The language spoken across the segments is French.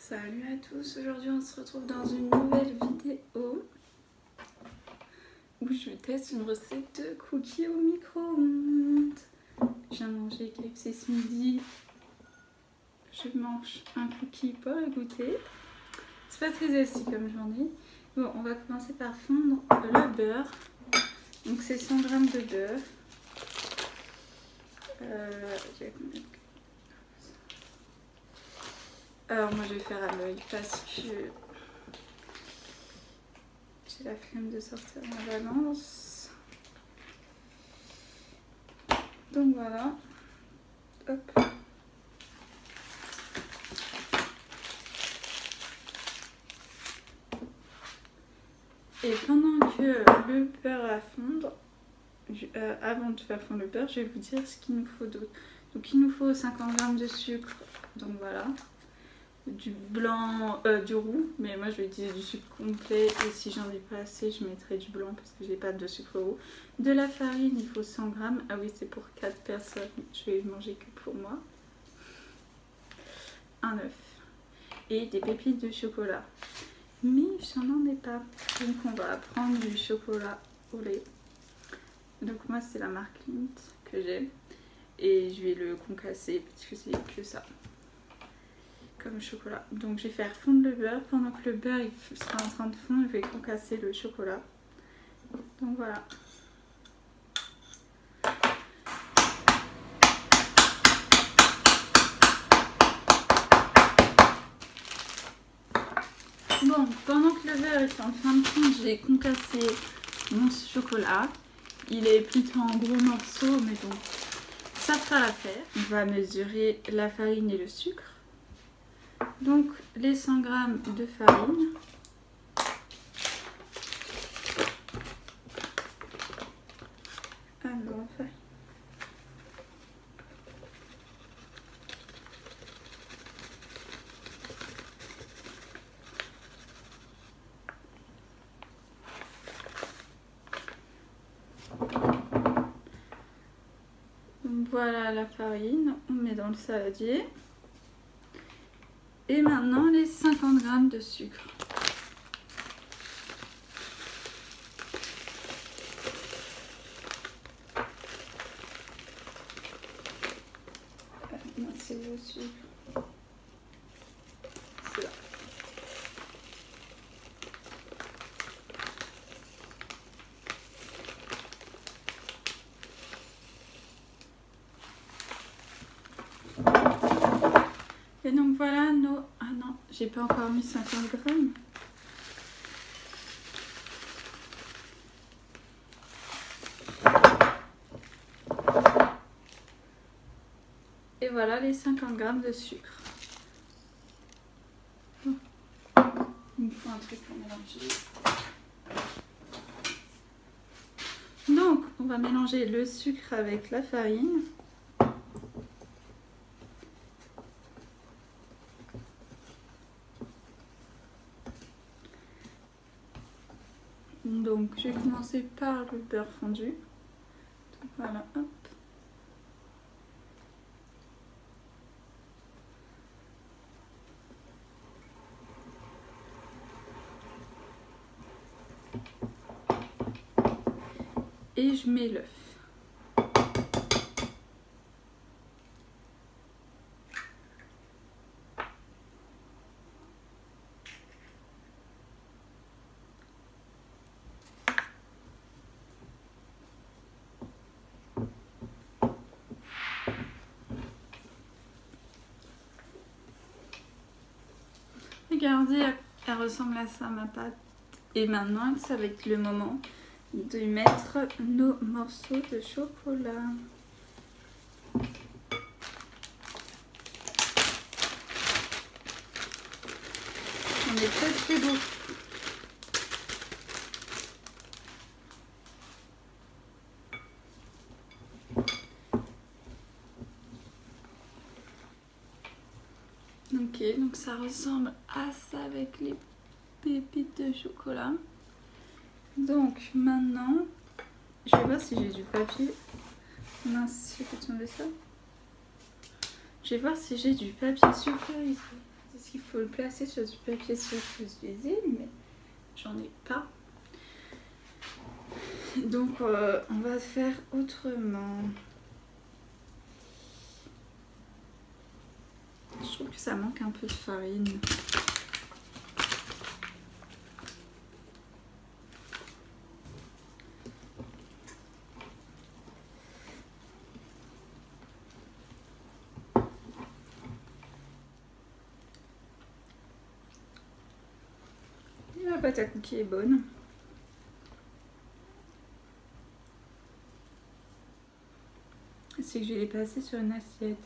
Salut à tous, aujourd'hui on se retrouve dans une nouvelle vidéo où je teste une recette de cookies au micro-ondes. Je viens de manger KFC ce midi, je mange un cookie pour le goûter. C'est pas très healthy comme journée. Bon, on va commencer par fondre le beurre. Donc c'est 100 g de beurre. Alors moi je vais faire à l'œil parce que j'ai la flemme de sortir ma balance. Donc voilà. Hop. Et pendant que le beurre va fondre, avant de faire fondre le beurre, je vais vous dire ce qu'il nous faut d'autre. Donc il nous faut 50 g de sucre. Donc voilà. Du blanc, du roux, mais moi je vais utiliser du sucre complet et si j'en ai pas assez je mettrai du blanc parce que j'ai pas de sucre roux. De la farine, il faut 100 g, ah oui c'est pour 4 personnes, je vais manger que pour moi. Un œuf et des pépites de chocolat, mais j'en ai pas, donc on va prendre du chocolat au lait. Donc moi c'est la marque Lindt que j'ai et je vais le concasser parce que c'est que ça. Comme chocolat. Donc je vais faire fondre le beurre. Pendant que le beurre il sera en train de fondre, je vais concasser le chocolat. Donc voilà. Bon, pendant que le beurre est en train de fondre, j'ai concassé mon chocolat. Il est plutôt en gros morceaux, mais bon, ça fera l'affaire. On va mesurer la farine et le sucre. Donc les 100 g de farine, donc voilà la farine, on met dans le saladier. Et maintenant les 50 g de sucre. C'est le sucre. C'est là. Et donc voilà nos... Ah non, j'ai pas encore mis 50 g. Et voilà les 50 g de sucre. Il me faut un truc pour mélanger. Donc on va mélanger le sucre avec la farine. Donc je vais commencer par le beurre fondu. Donc, voilà, hop. Et je mets l'œuf. Regardez, elle ressemble à ça ma pâte. Et maintenant, ça va être le moment de mettre nos morceaux de chocolat. On est très très beau. Ok, donc ça ressemble à ça avec les pépites de chocolat. Donc maintenant, je vais voir si j'ai du papier. Mince, j'ai fait tomber ça. Je vais voir si j'ai du papier sulfurisé. Parce qu'il faut le placer sur du papier sulfuré, mais j'en ai pas. Donc on va faire autrement. Je trouve que ça manque un peu de farine. La pâte à cookies est bonne. C'est que je vais les passer sur une assiette.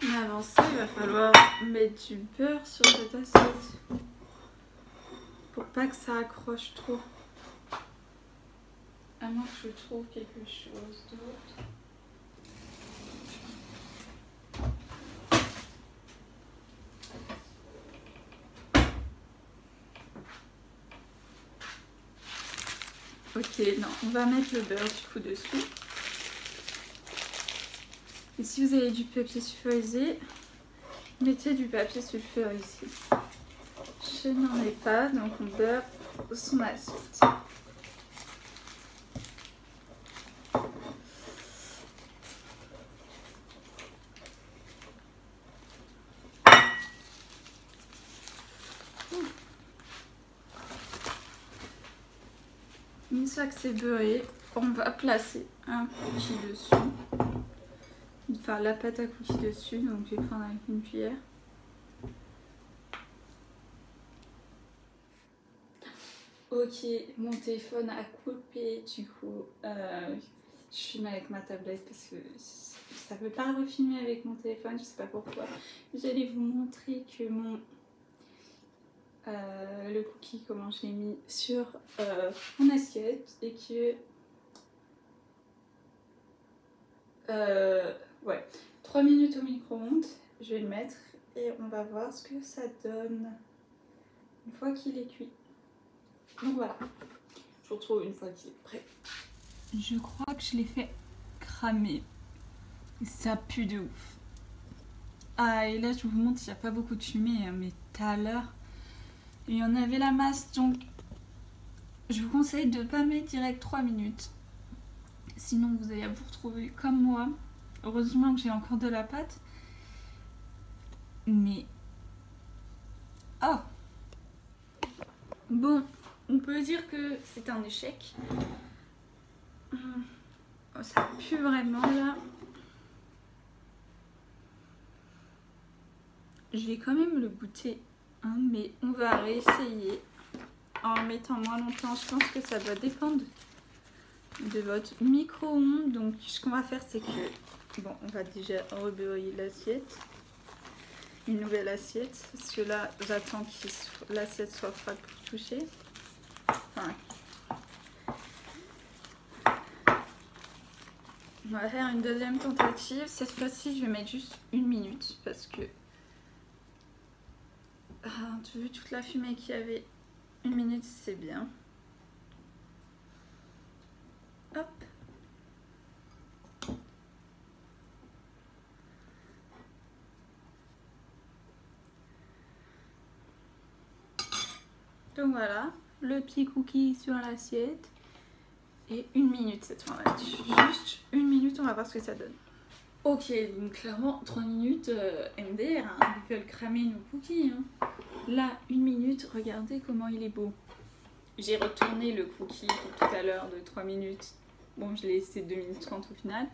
Mais avant ça, il va falloir mettre du beurre sur cette assiette. Pour pas que ça accroche trop. À moins que je trouve quelque chose d'autre. Ok, non, on va mettre le beurre du coup dessus. Et si vous avez du papier sulfurisé, mettez du papier sulfurisé ici. Je n'en ai pas, donc on beurre son assiette. Une fois que c'est beurré, on va placer un cookie dessus. Enfin la pâte à cookies dessus, donc je vais prendre avec une cuillère. Ok, mon téléphone a coupé, du coup je filme avec ma tablette parce que ça ne veut pas refilmer avec mon téléphone, je sais pas pourquoi. J'allais vous montrer que mon le cookie, comment je l'ai mis sur mon assiette et que ouais, 3 minutes au micro-ondes, je vais le mettre et on va voir ce que ça donne une fois qu'il est cuit. Donc voilà, je vous retrouve une fois qu'il est prêt. Je crois que je l'ai fait cramer. Ça pue de ouf. Ah, et là je vous montre, il n'y a pas beaucoup de fumée, mais tout à l'heure, il y en avait la masse, donc je vous conseille de ne pas mettre direct 3 minutes. Sinon vous allez vous retrouver comme moi. Heureusement que j'ai encore de la pâte. Mais... oh! Bon, on peut dire que c'est un échec. Oh, ça pue vraiment là. Je vais quand même le goûter, hein, mais on va réessayer en mettant moins longtemps. Je pense que ça doit dépendre de votre micro-ondes. Donc ce qu'on va faire, c'est que bon, on va déjà rebeurrer l'assiette, une nouvelle assiette, parce que là j'attends que l'assiette soit froide pour toucher. Enfin, on va faire une deuxième tentative. Cette fois-ci, je vais mettre juste 1 minute parce que vu toute la fumée qu'il y avait, 1 minute c'est bien. Hop. Donc voilà, le petit cookie sur l'assiette. Et 1 minute cette fois-là. Juste 1 minute, on va voir ce que ça donne. Ok, donc clairement 3 minutes MDR, hein, ils veulent cramer nos cookies. Hein. Là, 1 minute, regardez comment il est beau. J'ai retourné le cookie pour tout à l'heure de 3 minutes. Bon, je l'ai laissé 2 minutes 30 au final.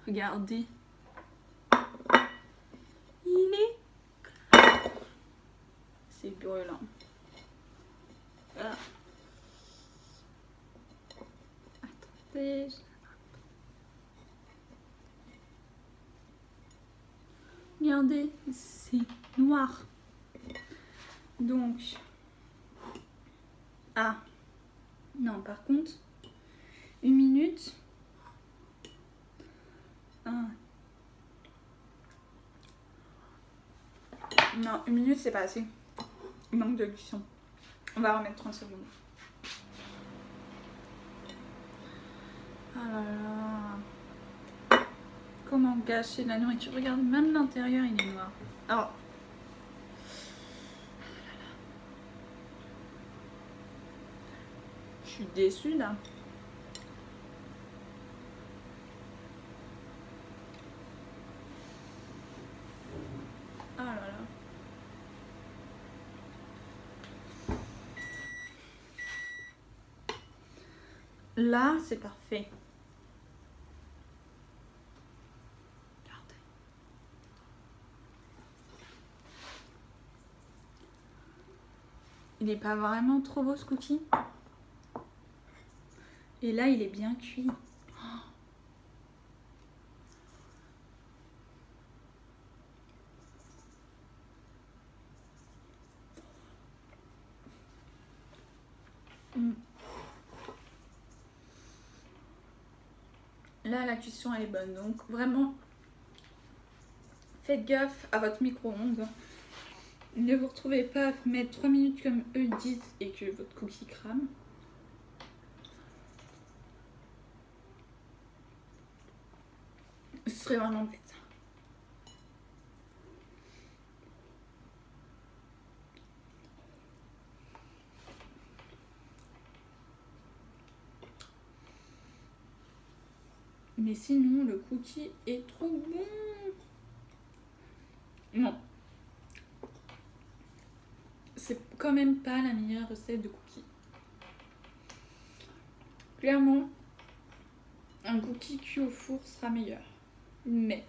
Regardez. Il est... c'est brûlant. Voilà. Attendez. Regardez, c'est noir. Donc... ah. Non, par contre, 1 minute. Ah. Non, 1 minute, c'est pas assez. Il manque de cuisson. On va remettre 30 secondes. Ah là là. Comment gâcher la nourriture? Regarde, même l'intérieur il est noir. Alors. Je suis déçue là. Ah là là. Là, c'est parfait. Regardez. Il n'est pas vraiment trop beau ce cookie. Et là, il est bien cuit. Là, la cuisson, elle est bonne. Donc, vraiment, faites gaffe à votre micro-ondes. Ne vous retrouvez pas à mettre 3 minutes comme eux disent et que votre cookie crame. Ce serait vraiment bête. Mais sinon, le cookie est trop bon. Non. C'est quand même pas la meilleure recette de cookie. Clairement, un cookie cuit au four sera meilleur. Mais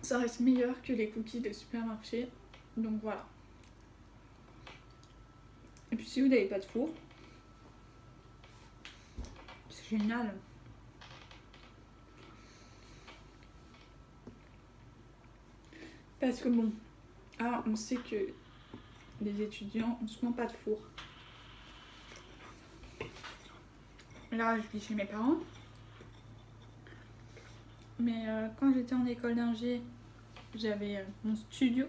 ça reste meilleur que les cookies de supermarché. Donc voilà. Et puis si vous n'avez pas de four, c'est génial. Parce que bon, ah, on sait que les étudiants ont souvent pas de four. Là, je vis chez mes parents. Mais quand j'étais en école d'ingé, j'avais mon studio.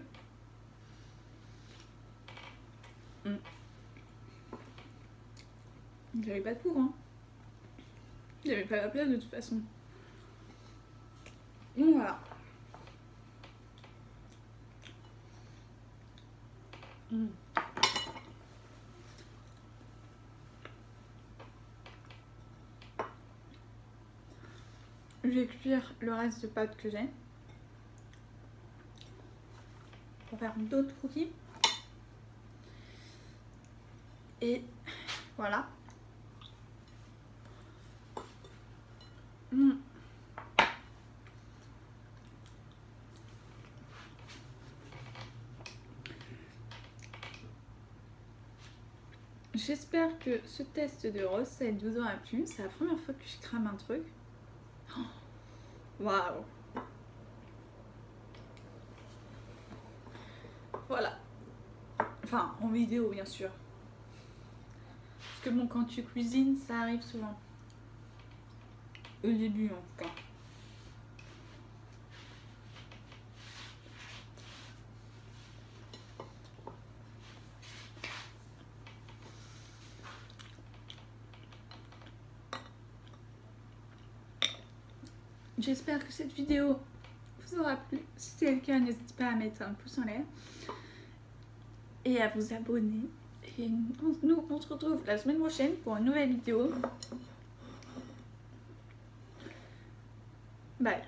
J'avais pas de four, hein. J'avais pas la place de toute façon. Donc voilà. Je vais cuire le reste de pâte que j'ai pour faire d'autres cookies. Et voilà. J'espère que ce test de recette vous aura plu. C'est la première fois que je crame un truc. Waouh! Voilà. Enfin, en vidéo, bien sûr. Parce que bon, quand tu cuisines, ça arrive souvent. Au début, en tout cas. J'espère que cette vidéo vous aura plu. Si c'est le cas, n'hésitez pas à mettre un pouce en l'air et à vous abonner. Et nous, on se retrouve la semaine prochaine pour une nouvelle vidéo. Bye.